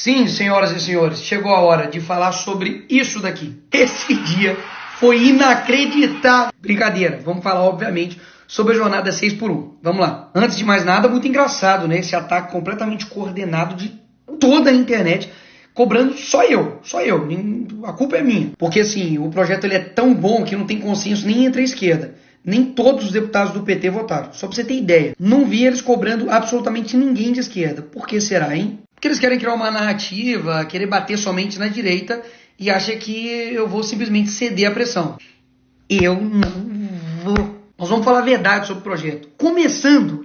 Sim, senhoras e senhores, chegou a hora de falar sobre isso daqui. Esse dia foi inacreditável. Brincadeira, vamos falar, obviamente, sobre a jornada 6x1. Vamos lá. Antes de mais nada, muito engraçado, né? Esse ataque completamente coordenado de toda a internet, cobrando só eu. A culpa é minha. Porque, assim, o projeto ele é tão bom que não tem consenso nem entre a esquerda. Nem todos os deputados do PT votaram. Só pra você ter ideia. Não vi eles cobrando absolutamente ninguém de esquerda. Por que será, hein? Porque eles querem criar uma narrativa, querer bater somente na direita e acham que eu vou simplesmente ceder à pressão. Eu não vou. Nós vamos falar a verdade sobre o projeto. Começando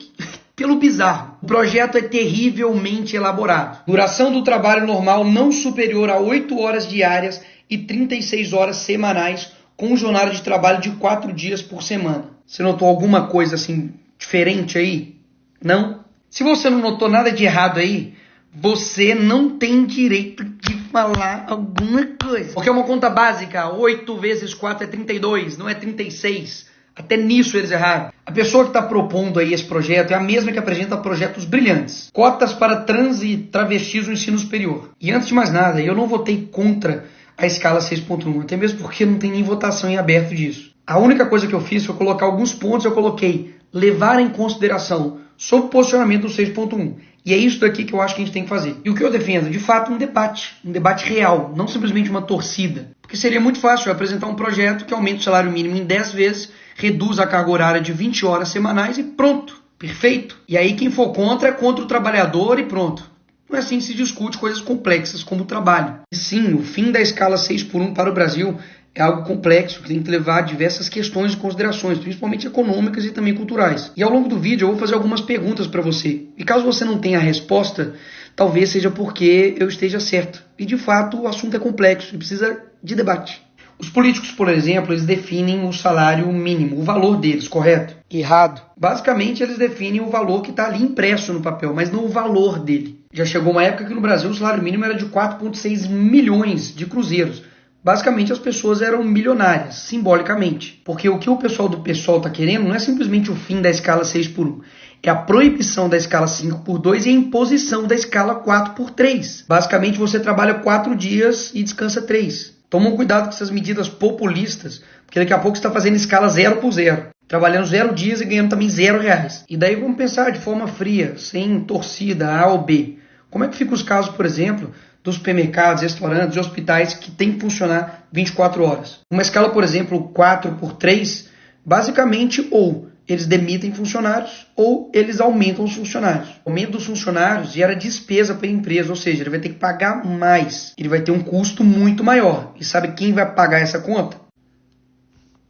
pelo bizarro. O projeto é terrivelmente elaborado. Duração do trabalho normal não superior a 8 horas diárias e 36 horas semanais, com jornada de trabalho de 4 dias por semana. Você notou alguma coisa assim diferente aí? Não? Se você não notou nada de errado aí, você não tem direito de falar alguma coisa. Porque é uma conta básica, 8 vezes 4 é 32, não é 36. Até nisso eles erraram. A pessoa que está propondo aí esse projeto é a mesma que apresenta projetos brilhantes. Cotas para trans e travestis no ensino superior. E antes de mais nada, eu não votei contra a escala 6.1, até mesmo porque não tem nem votação em aberto disso. A única coisa que eu fiz foi colocar alguns pontos, eu coloquei levar em consideração sobre o posicionamento do 6.1. E é isso daqui que eu acho que a gente tem que fazer. E o que eu defendo? De fato, um debate real, não simplesmente uma torcida. Porque seria muito fácil eu apresentar um projeto que aumenta o salário mínimo em 10 vezes, reduz a carga horária de 20 horas semanais e pronto, perfeito. E aí quem for contra é contra o trabalhador e pronto. Não é assim que se discute coisas complexas como o trabalho. E sim, o fim da escala 6x1 para o Brasil é algo complexo, que tem que levar diversas questões e considerações, principalmente econômicas e também culturais. E ao longo do vídeo eu vou fazer algumas perguntas para você. E caso você não tenha a resposta, talvez seja porque eu esteja certo. E de fato o assunto é complexo e precisa de debate. Os políticos, por exemplo, eles definem o salário mínimo, o valor deles, correto? Errado. Basicamente, eles definem o valor que está ali impresso no papel, mas não o valor dele. Já chegou uma época que no Brasil o salário mínimo era de 4,6 milhões de cruzeiros. Basicamente, as pessoas eram milionárias, simbolicamente. Porque o que o pessoal do PSOL está querendo não é simplesmente o fim da escala 6x1. É a proibição da escala 5x2 e a imposição da escala 4x3. Basicamente, você trabalha 4 dias e descansa 3. Tomam cuidado com essas medidas populistas, porque daqui a pouco você está fazendo escala 0x0. Trabalhando 0 dias e ganhando também R$0. E daí vamos pensar de forma fria, sem torcida A ou B. Como é que ficam os casos, por exemplo, dos supermercados, restaurantes e hospitais que tem que funcionar 24 horas? Uma escala, por exemplo, 4x3, basicamente ou eles demitem funcionários ou eles aumentam os funcionários. O aumento dos funcionários gera despesa para a empresa, ou seja, ele vai ter que pagar mais. Ele vai ter um custo muito maior. E sabe quem vai pagar essa conta?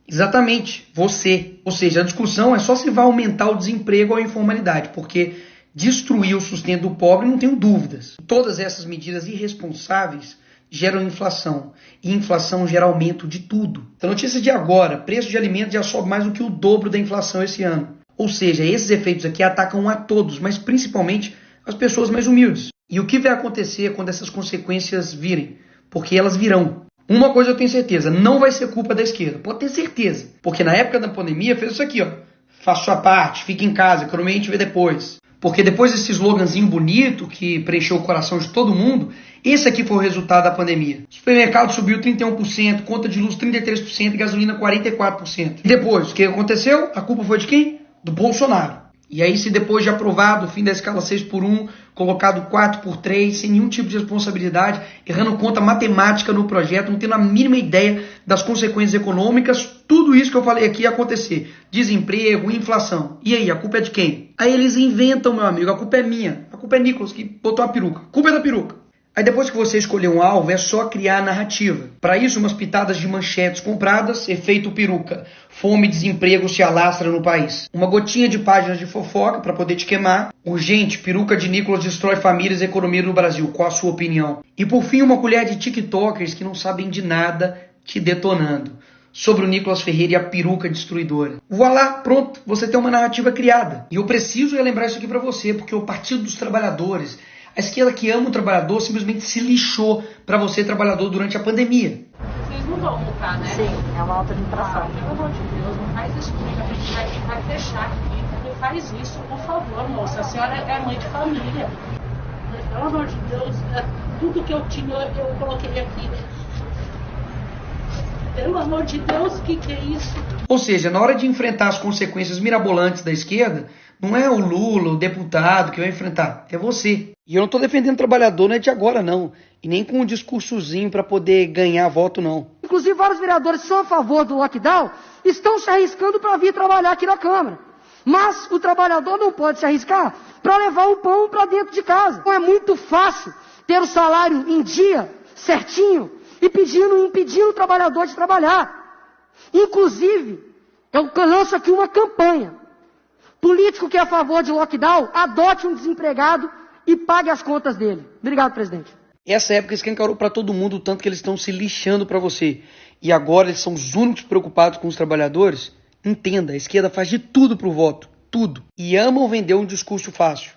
Exatamente, você. Ou seja, a discussão é só se vai aumentar o desemprego ou a informalidade, porque destruir o sustento do pobre, não tenho dúvidas. Todas essas medidas irresponsáveis geram inflação. E inflação gera aumento de tudo. A notícia de agora, preço de alimentos já sobe mais do que o dobro da inflação esse ano. Ou seja, esses efeitos aqui atacam a todos, mas principalmente as pessoas mais humildes. E o que vai acontecer quando essas consequências virem? Porque elas virão. Uma coisa eu tenho certeza, não vai ser culpa da esquerda. Pode ter certeza. Porque na época da pandemia fez isso aqui, ó. Faça sua parte, fique em casa, economia a gente vê depois. Porque depois desse sloganzinho bonito que preencheu o coração de todo mundo, esse aqui foi o resultado da pandemia. O supermercado subiu 31%, conta de luz 33% e gasolina 44%. E depois, o que aconteceu? A culpa foi de quem? Do Bolsonaro. E aí, se depois de aprovado o fim da escala 6x1, colocado 4x3, sem nenhum tipo de responsabilidade, errando conta matemática no projeto, não tendo a mínima ideia das consequências econômicas, tudo isso que eu falei aqui ia acontecer. Desemprego, inflação. E aí, a culpa é de quem? Aí eles inventam, meu amigo, a culpa é minha. A culpa é Nicolas, que botou a peruca. A culpa é da peruca. Aí depois que você escolher um alvo, é só criar a narrativa. Para isso, umas pitadas de manchetes compradas, efeito peruca. Fome e desemprego se alastra no país. Uma gotinha de páginas de fofoca para poder te queimar. Urgente, peruca de Nicolas destrói famílias e economia no Brasil. Qual a sua opinião? E por fim, uma colher de tiktokers que não sabem de nada te detonando. Sobre o Nicolas Ferreira e a peruca destruidora. Voilá, pronto, você tem uma narrativa criada. E eu preciso relembrar isso aqui para você, porque o Partido dos Trabalhadores, a esquerda que ama o trabalhador, simplesmente se lixou para você, trabalhador, durante a pandemia. Vocês não vão multar, né? Sim, é uma alta infração. Pelo amor de Deus, não faz isso comigo. A gente vai fechar aqui. Não faz isso, por favor, moça. A senhora é mãe de família. Pelo amor de Deus, Tudo que eu tinha, eu coloquei aqui. Pelo amor de Deus, o que é isso? Ou seja, na hora de enfrentar as consequências mirabolantes da esquerda, não é o Lula, o deputado que vai enfrentar, é você. E eu não estou defendendo o trabalhador, não é de agora não. E nem com um discursozinho para poder ganhar voto, não. Inclusive, vários vereadores que são a favor do lockdown estão se arriscando para vir trabalhar aqui na Câmara. Mas o trabalhador não pode se arriscar para levar o pão para dentro de casa. Não é muito fácil ter o salário em dia, certinho, e impedindo o trabalhador de trabalhar. Inclusive, eu lanço aqui uma campanha. Político que é a favor de lockdown, adote um desempregado e pague as contas dele. Obrigado, presidente. Essa época escancarou para todo mundo o tanto que eles estão se lixando para você. E agora eles são os únicos preocupados com os trabalhadores. Entenda, a esquerda faz de tudo pro voto. Tudo. E amam vender um discurso fácil.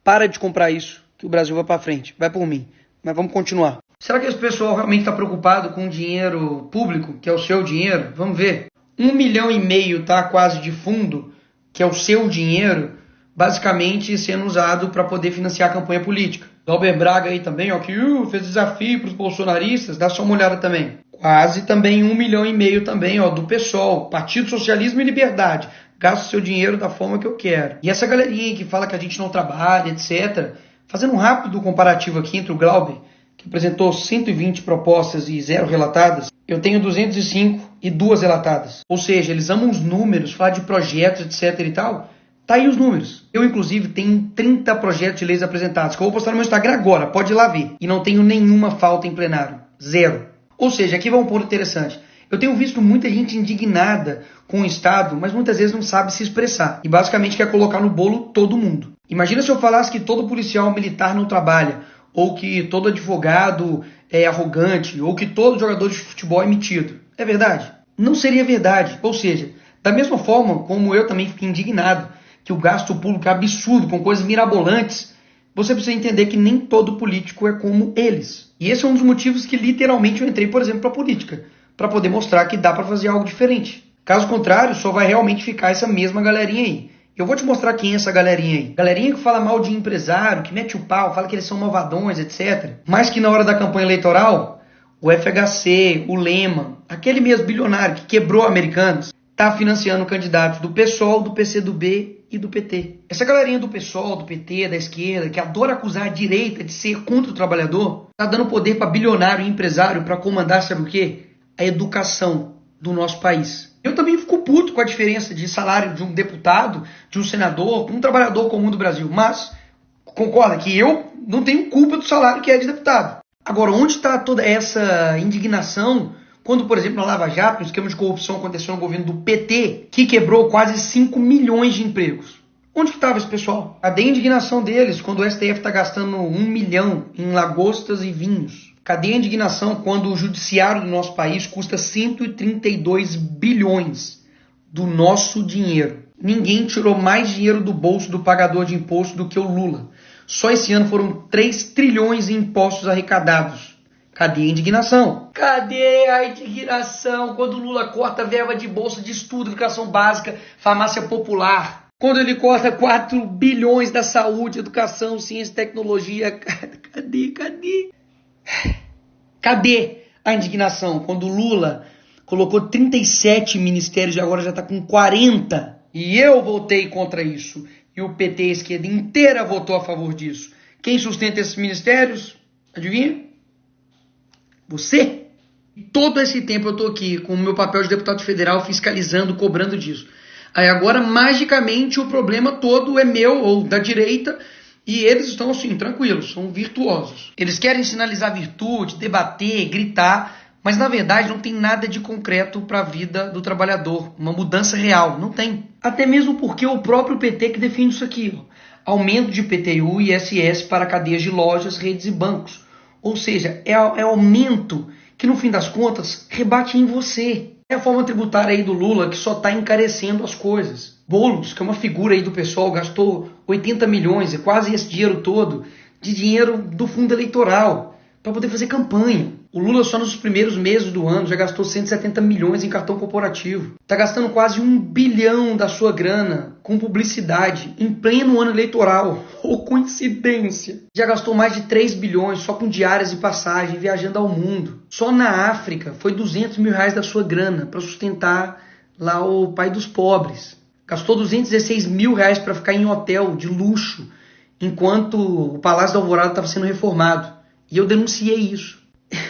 Para de comprar isso, que o Brasil vai para frente. Vai por mim. Mas vamos continuar. Será que esse pessoal realmente está preocupado com o dinheiro público, que é o seu dinheiro? Vamos ver. 1,5 milhão tá quase de fundo, que é o seu dinheiro, basicamente sendo usado para poder financiar a campanha política. Glauber Braga aí também, ó, que fez desafio para os bolsonaristas, dá só uma olhada também. Quase também 1,5 milhão também, ó, do PSOL, Partido Socialismo e Liberdade. Gasto seu dinheiro da forma que eu quero. E essa galerinha que fala que a gente não trabalha, etc. Fazendo um rápido comparativo aqui entre o Glauber, que apresentou 120 propostas e 0 relatadas, eu tenho 205 e 2 relatadas. Ou seja, eles amam os números, falar de projetos, etc e tal. Tá aí os números. Eu, inclusive, tenho 30 projetos de leis apresentados, que eu vou postar no meu Instagram agora, pode ir lá ver. E não tenho nenhuma falta em plenário. 0. Ou seja, aqui vai um ponto interessante. Eu tenho visto muita gente indignada com o Estado, mas muitas vezes não sabe se expressar. E basicamente quer colocar no bolo todo mundo. Imagina se eu falasse que todo policial militar não trabalha, ou que todo advogado é arrogante, ou que todo jogador de futebol é metido. É verdade? Não seria verdade. Ou seja, da mesma forma como eu também fiquei indignado que o gasto público é absurdo, com coisas mirabolantes, você precisa entender que nem todo político é como eles. E esse é um dos motivos que literalmente eu entrei, por exemplo, para a política, para poder mostrar que dá para fazer algo diferente. Caso contrário, só vai realmente ficar essa mesma galerinha aí. Eu vou te mostrar quem é essa galerinha aí. Galerinha que fala mal de empresário, que mete o pau, fala que eles são malvadões, etc. Mas que na hora da campanha eleitoral, o FHC, o Lema, aquele mesmo bilionário que quebrou Americanas, está financiando candidatos do PSOL, do PCdoB e do PT. Essa galerinha do PSOL, do PT, da esquerda, que adora acusar a direita de ser contra o trabalhador, está dando poder para bilionário e empresário para comandar, sabe o quê? A educação do nosso país. Eu também fico puto com a diferença de salário de um deputado, de um senador, um trabalhador comum do Brasil. Mas, concorda que eu não tenho culpa do salário que é de deputado. Agora, onde está toda essa indignação quando, por exemplo, na Lava Jato, o esquema de corrupção aconteceu no governo do PT, que quebrou quase 5 milhões de empregos? Onde que estava esse pessoal? Cadê a indignação deles quando o STF está gastando 1 milhão em lagostas e vinhos? Cadê a indignação quando o judiciário do nosso país custa 132 bilhões do nosso dinheiro? Ninguém tirou mais dinheiro do bolso do pagador de imposto do que o Lula. Só esse ano foram 3 trilhões em impostos arrecadados. Cadê a indignação? Cadê a indignação quando o Lula corta a verba de bolsa de estudo, educação básica, farmácia popular? Quando ele corta 4 bilhões da saúde, educação, ciência e tecnologia? Cadê? Cadê a indignação quando o Lula colocou 37 ministérios e agora já está com 40? E eu votei contra isso. E o PT, a esquerda inteira, votou a favor disso. Quem sustenta esses ministérios? Adivinha? Você? E todo esse tempo eu estou aqui com o meu papel de deputado federal fiscalizando, cobrando disso. Aí agora, magicamente, o problema todo é meu ou da direita e eles estão assim, tranquilos, são virtuosos. Eles querem sinalizar virtude, debater, gritar, mas na verdade não tem nada de concreto para a vida do trabalhador, uma mudança real, não tem. Até mesmo porque é o próprio PT que defende isso aqui, ó. Aumento de IPTU e ISS para cadeias de lojas, redes e bancos. Ou seja, é aumento que no fim das contas rebate em você. É a forma tributária aí do Lula que só está encarecendo as coisas. Boulos, que é uma figura aí do pessoal, gastou 80 milhões, é quase esse dinheiro todo, de dinheiro do fundo eleitoral, para poder fazer campanha. O Lula só nos primeiros meses do ano já gastou 170 milhões em cartão corporativo. Está gastando quase 1 bilhão da sua grana com publicidade em pleno ano eleitoral. Ô, coincidência! Já gastou mais de 3 bilhões só com diárias e passagem, viajando ao mundo. Só na África foi 200 mil reais da sua grana para sustentar lá o pai dos pobres. Gastou 216 mil reais para ficar em hotel de luxo, enquanto o Palácio da Alvorada estava sendo reformado. E eu denunciei isso.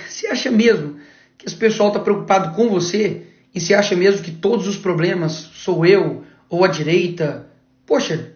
Você acha mesmo que esse pessoal está preocupado com você? E você acha mesmo que todos os problemas sou eu ou a direita? Poxa,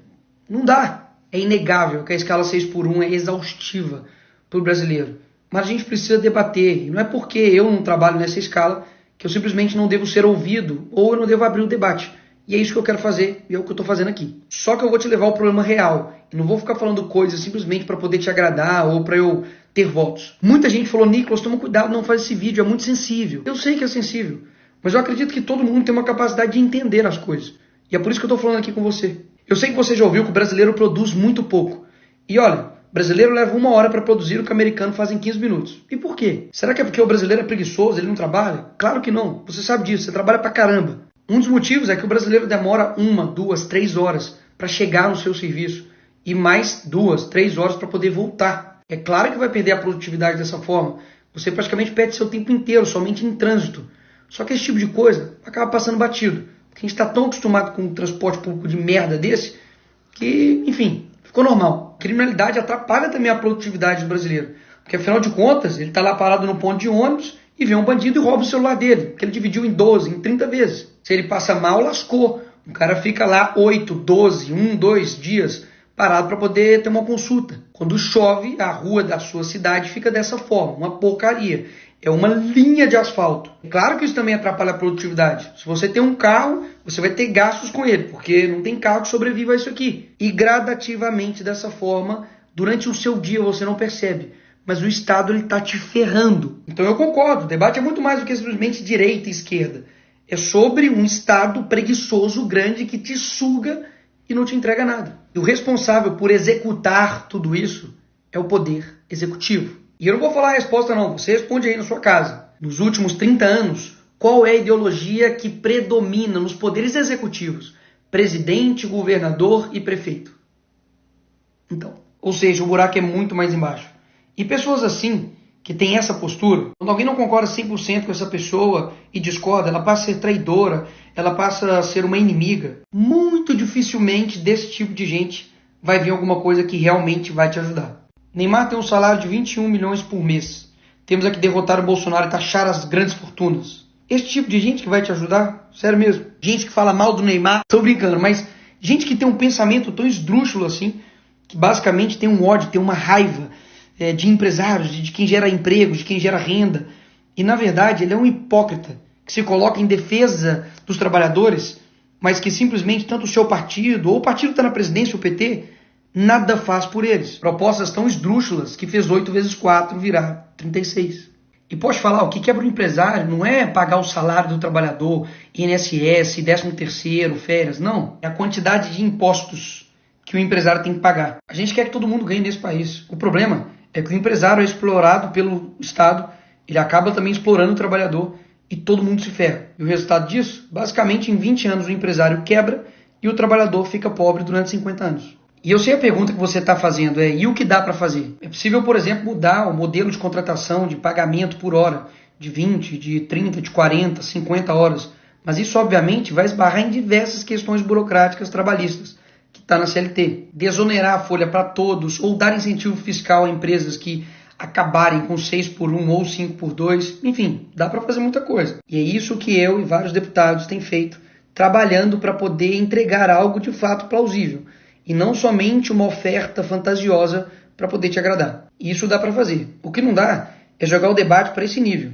não dá. É inegável que a escala 6x1 é exaustiva para o brasileiro. Mas a gente precisa debater. E não é porque eu não trabalho nessa escala que eu simplesmente não devo ser ouvido ou eu não devo abrir o debate. E é isso que eu quero fazer e é o que eu estou fazendo aqui. Só que eu vou te levar ao problema real. E não vou ficar falando coisas simplesmente para poder te agradar ou para eu ter votos. Muita gente falou, Nicolas, toma cuidado, não faz esse vídeo, é muito sensível. Eu sei que é sensível, mas eu acredito que todo mundo tem uma capacidade de entender as coisas. E é por isso que eu estou falando aqui com você. Eu sei que você já ouviu que o brasileiro produz muito pouco. E olha, o brasileiro leva 1 hora para produzir o que o americano faz em 15 minutos. E por quê? Será que é porque o brasileiro é preguiçoso, ele não trabalha? Claro que não. Você sabe disso, você trabalha pra caramba. Um dos motivos é que o brasileiro demora 1, 2, 3 horas para chegar no seu serviço e mais 2, 3 horas para poder voltar. É claro que vai perder a produtividade dessa forma. Você praticamente perde seu tempo inteiro somente em trânsito. Só que esse tipo de coisa acaba passando batido. Porque a gente está tão acostumado com um transporte público de merda desse que, enfim, ficou normal. A criminalidade atrapalha também a produtividade do brasileiro. Porque afinal de contas, ele está lá parado no ponto de ônibus e vem um bandido e rouba o celular dele, que ele dividiu em 12, em 30 vezes. Se ele passa mal, lascou. O cara fica lá 8, 12, 1, 2 dias parado para poder ter uma consulta. Quando chove, a rua da sua cidade fica dessa forma, uma porcaria. É uma linha de asfalto. Claro que isso também atrapalha a produtividade. Se você tem um carro, você vai ter gastos com ele, porque não tem carro que sobreviva a isso aqui. E gradativamente dessa forma, durante o seu dia você não percebe. Mas o Estado está te ferrando. Então eu concordo, o debate é muito mais do que simplesmente direita e esquerda. É sobre um Estado preguiçoso, grande, que te suga e não te entrega nada. E o responsável por executar tudo isso é o poder executivo. E eu não vou falar a resposta não, você responde aí na sua casa. Nos últimos 30 anos, qual é a ideologia que predomina nos poderes executivos? Presidente, governador e prefeito. Então, ou seja, o buraco é muito mais embaixo. E pessoas assim, que têm essa postura, quando alguém não concorda 100% com essa pessoa e discorda, ela passa a ser traidora, ela passa a ser uma inimiga. Muito dificilmente desse tipo de gente vai vir alguma coisa que realmente vai te ajudar. Neymar tem um salário de 21 milhões por mês. Temos aqui derrotar o Bolsonaro e taxar as grandes fortunas. Esse tipo de gente que vai te ajudar? Sério mesmo. Gente que fala mal do Neymar, tô brincando, mas gente que tem um pensamento tão esdrúxulo assim, que basicamente tem um ódio, tem uma raiva de empresários, de quem gera emprego, de quem gera renda. E na verdade ele é um hipócrita que se coloca em defesa dos trabalhadores, mas que simplesmente tanto o seu partido, ou o partido que está na presidência, o PT, nada faz por eles. Propostas tão esdrúxulas que fez 8 vezes 4 virar 36. E pode falar, o que quebra o empresário não é pagar o salário do trabalhador, INSS, 13º, férias, não. É a quantidade de impostos que o empresário tem que pagar. A gente quer que todo mundo ganhe nesse país. O problema é que o empresário é explorado pelo Estado, ele acaba também explorando o trabalhador e todo mundo se ferra. E o resultado disso, basicamente em 20 anos o empresário quebra e o trabalhador fica pobre durante 50 anos. E eu sei a pergunta que você está fazendo e o que dá para fazer? É possível, por exemplo, mudar o modelo de contratação, de pagamento por hora, de 20, de 30, de 40, 50 horas. Mas isso, obviamente, vai esbarrar em diversas questões burocráticas trabalhistas, que está na CLT. Desonerar a folha para todos ou dar incentivo fiscal a empresas que acabarem com 6x1 ou 5x2. Enfim, dá para fazer muita coisa. E é isso que eu e vários deputados têm feito, trabalhando para poder entregar algo de fato plausível. E não somente uma oferta fantasiosa para poder te agradar. Isso dá para fazer. O que não dá é jogar o debate para esse nível.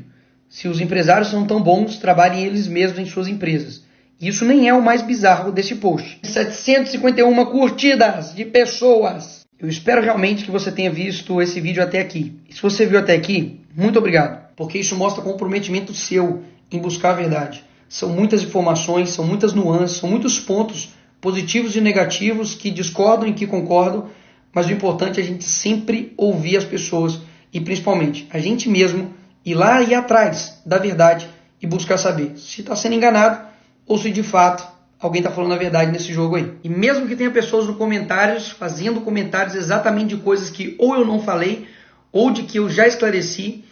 Se os empresários são tão bons, trabalhem eles mesmos em suas empresas. Isso nem é o mais bizarro desse post. 751 curtidas de pessoas. Eu espero realmente que você tenha visto esse vídeo até aqui. E se você viu até aqui, muito obrigado. Porque isso mostra comprometimento seu em buscar a verdade. São muitas informações, são muitas nuances, são muitos pontos positivos e negativos, que discordam e que concordam, mas o importante é a gente sempre ouvir as pessoas e principalmente a gente mesmo ir lá e ir atrás da verdade e buscar saber se está sendo enganado ou se de fato alguém está falando a verdade nesse jogo aí. E mesmo que tenha pessoas nos comentários fazendo comentários exatamente de coisas que ou eu não falei ou de que eu já esclareci,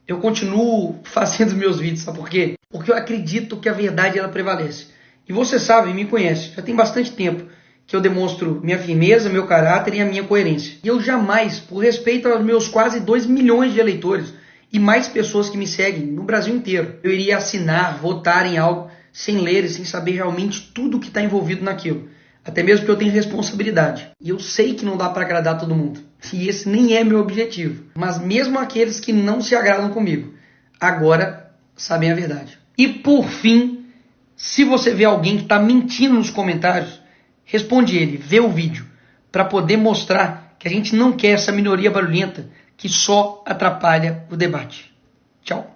eu continuo fazendo meus vídeos, sabe por quê? Porque eu acredito que a verdade ela prevalece. E você sabe, me conhece, já tem bastante tempo que eu demonstro minha firmeza, meu caráter e a minha coerência. E eu jamais, por respeito aos meus quase 2 milhões de eleitores e mais pessoas que me seguem no Brasil inteiro, eu iria assinar, votar em algo sem ler e sem saber realmente tudo que está envolvido naquilo. Até mesmo porque eu tenho responsabilidade. E eu sei que não dá para agradar todo mundo. E esse nem é meu objetivo. Mas mesmo aqueles que não se agradam comigo, agora sabem a verdade. E por fim, se você vê alguém que está mentindo nos comentários, responde ele, vê o vídeo, para poder mostrar que a gente não quer essa minoria barulhenta que só atrapalha o debate. Tchau.